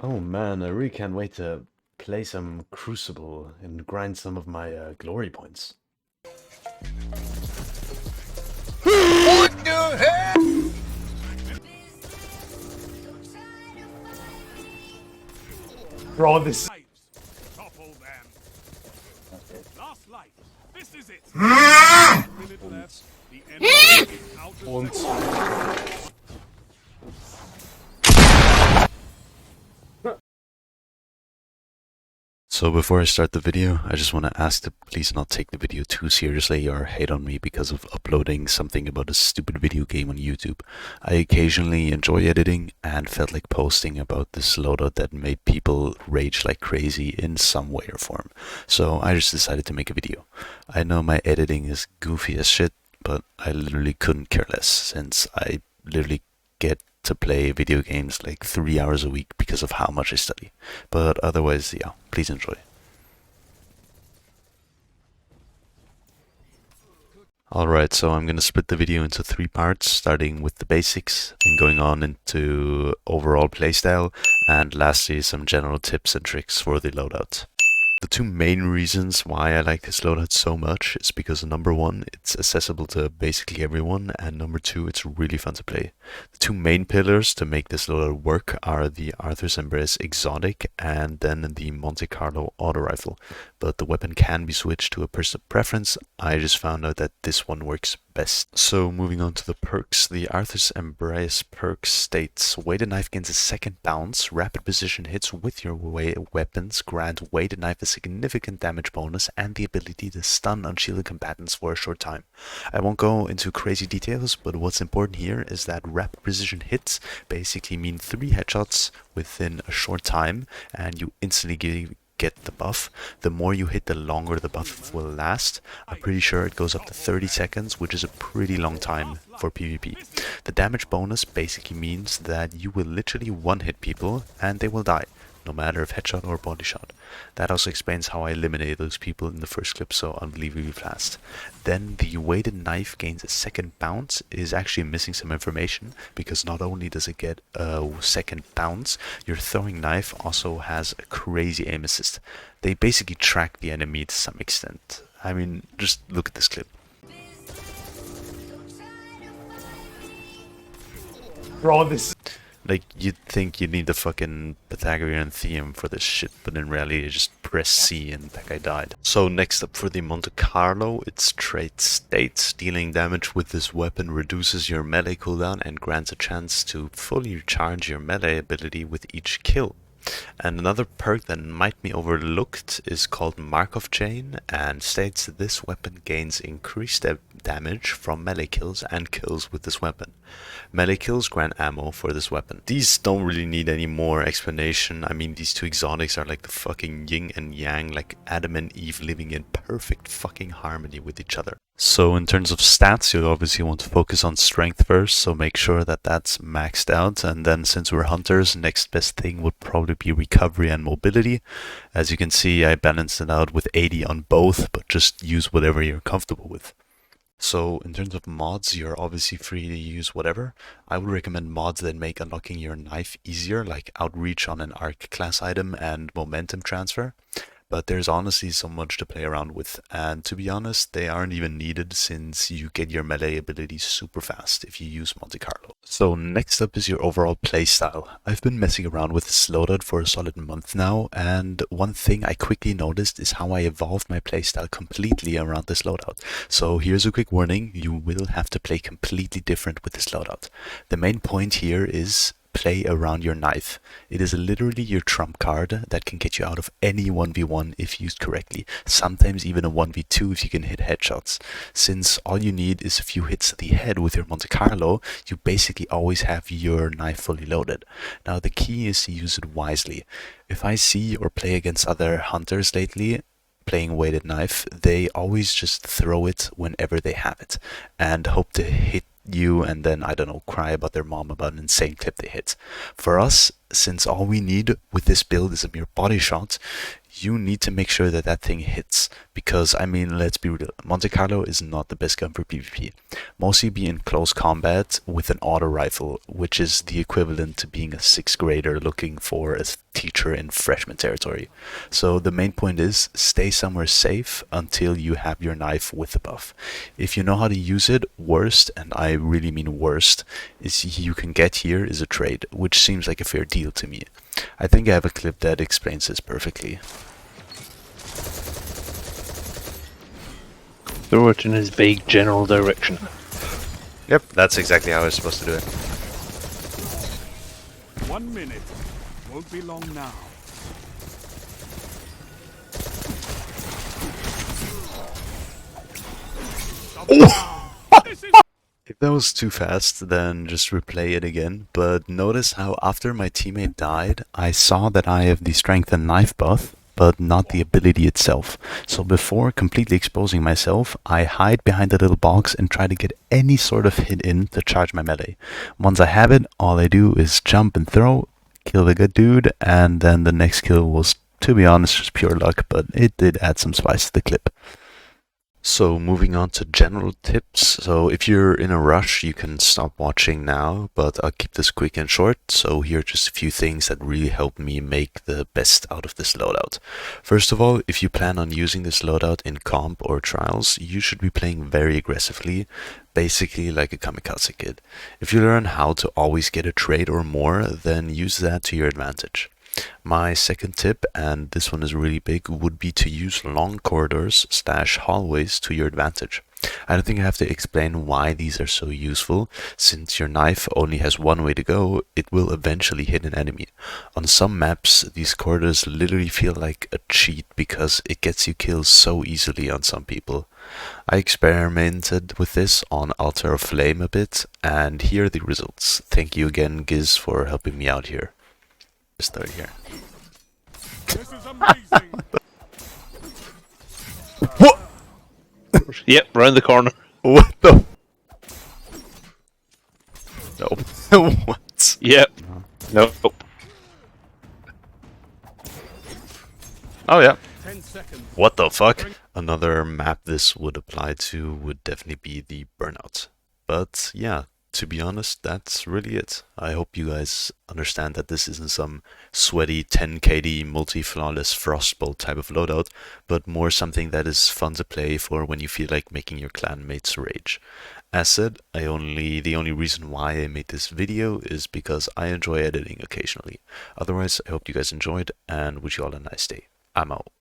Oh man, I really can't wait to play some Crucible and grind some of my glory points. What the hell? Bro, this Lives. Topple them. Last life. This is it. 1 minute left. The enemy is out of sight. So before I start the video, I just want to ask to please not take the video too seriously or hate on me because of uploading something about a stupid video game on YouTube. I occasionally enjoy editing and felt like posting about this loadout that made people rage like crazy in some way or form. So I just decided to make a video. I know my editing is goofy as shit, but I literally couldn't care less since I literally get to play video games like 3 hours a week because of how much I study. But otherwise, yeah, please enjoy. Alright, so I'm gonna split the video into 3 parts, starting with the basics and going on into overall playstyle, and lastly some general tips and tricks for the loadout. The two main reasons why I like this loadout so much is because number one, it's accessible to basically everyone, and number two, it's really fun to play. The two main pillars to make this loadout work are the Arthur's Embrace Exotic and then the Monte Carlo Auto Rifle, but the weapon can be switched to a personal preference. I just found out that this one works best. So moving on to the perks, the Arthur's Embrace perk states weighted knife gains a second bounce, rapid precision hits with your weapons grant weighted knife a significant damage bonus and the ability to stun unshielded combatants for a short time. I won't go into crazy details, but what's important here is that rapid precision hits basically mean 3 headshots within a short time and you instantly get the buff. The more you hit, the longer the buff will last. I'm pretty sure it goes up to 30 seconds, which is a pretty long time for PvP. The damage bonus basically means that you will literally one-hit people and they will die, no matter if headshot or body shot. That also explains how I eliminated those people in the first clip so unbelievably fast. Then the weighted knife gains a second bounce is actually missing some information, because not only does it get a second bounce, your throwing knife also has a crazy aim assist. They basically track the enemy to some extent. I mean, just look at this clip. bro, this Like, you'd think you need the fucking Pythagorean theorem for this shit, but in reality you just press C and that guy died. So next up for the Monte Carlo, its trait states dealing damage with this weapon reduces your melee cooldown and grants a chance to fully recharge your melee ability with each kill. And another perk that might be overlooked is called Markov Chain and states that this weapon gains increased damage from melee kills and kills with this weapon. Melee kills grant ammo for this weapon. These don't really need any more explanation. I mean, these two exotics are like the fucking yin and yang, like Adam and Eve living in perfect fucking harmony with each other. So in terms of stats, you obviously want to focus on strength first, so make sure that that's maxed out, and then since we're hunters, next best thing would probably be recovery and mobility. As you can see, I balanced it out with 80 on both, but just use whatever you're comfortable with. So in terms of mods, you're obviously free to use whatever. I would recommend mods that make unlocking your knife easier, like outreach on an arc class item and momentum transfer. But there's honestly so much to play around with, and to be honest, they aren't even needed since you get your melee abilities super fast if you use Monte Carlo. So next up is your overall playstyle. I've been messing around with this loadout for a solid month now, and one thing I quickly noticed is how I evolved my playstyle completely around this loadout. So here's a quick warning, you will have to play completely different with this loadout. The main point here is play around your knife. It is literally your trump card that can get you out of any 1v1 if used correctly, sometimes even a 1v2 if you can hit headshots. Since all you need is a few hits to the head with your Monte Carlo, you basically always have your knife fully loaded. Now the key is to use it wisely. If I see or play against other hunters lately, playing weighted knife, they always just throw it whenever they have it and hope to hit you and then, I don't know, cry about their mom about an insane clip they hit. For us, since all we need with this build is a mere body shot, you need to make sure that that thing hits. Because, I mean, let's be real, Monte Carlo is not the best gun for PvP. Mostly be in close combat with an auto rifle, which is the equivalent to being a 6th grader looking for a teacher in freshman territory. So the main point is, stay somewhere safe until you have your knife with the buff. If you know how to use it, worst, and I really mean worst, is you can get here is a trade, which seems like a fair deal to me. I think I have a clip that explains this perfectly. Throw it in his vague general direction. Yep, that's exactly how I was supposed to do it. 1 minute. Won't be long now. This is If that was too fast, then just replay it again, but notice how after my teammate died, I saw that I have the strength and knife buff, but not the ability itself. So before completely exposing myself, I hide behind the little box and try to get any sort of hit in to charge my melee. Once I have it, all I do is jump and throw, kill the good dude, and then the next kill was, to be honest, just pure luck, but it did add some spice to the clip. So moving on to general tips. So if you're in a rush, you can stop watching now, but I'll keep this quick and short. So here are just a few things that really help me make the best out of this loadout. First of all, if you plan on using this loadout in comp or trials, you should be playing very aggressively, basically like a kamikaze kid. If you learn how to always get a trade or more, then use that to your advantage. My second tip, and this one is really big, would be to use long corridors / hallways to your advantage. I don't think I have to explain why these are so useful. Since your knife only has one way to go, it will eventually hit an enemy. On some maps, these corridors literally feel like a cheat because it gets you kills so easily on some people. I experimented with this on Altar of Flame a bit, and here are the results. Thank you again, Giz, for helping me out here. Start here. this is amazing. What? Yep, round the corner. What the? No. What? Yep. Nope. Oh yeah. 10 seconds. What the fuck? Another map this would apply to would definitely be the Burnout. But yeah, to be honest, that's really it. I hope you guys understand that this isn't some sweaty 10 KD multi-flawless frostbolt type of loadout, but more something that is fun to play for when you feel like making your clan mates rage. As said, the only reason why I made this video is because I enjoy editing occasionally. Otherwise, I hope you guys enjoyed and wish you all a nice day. I'm out.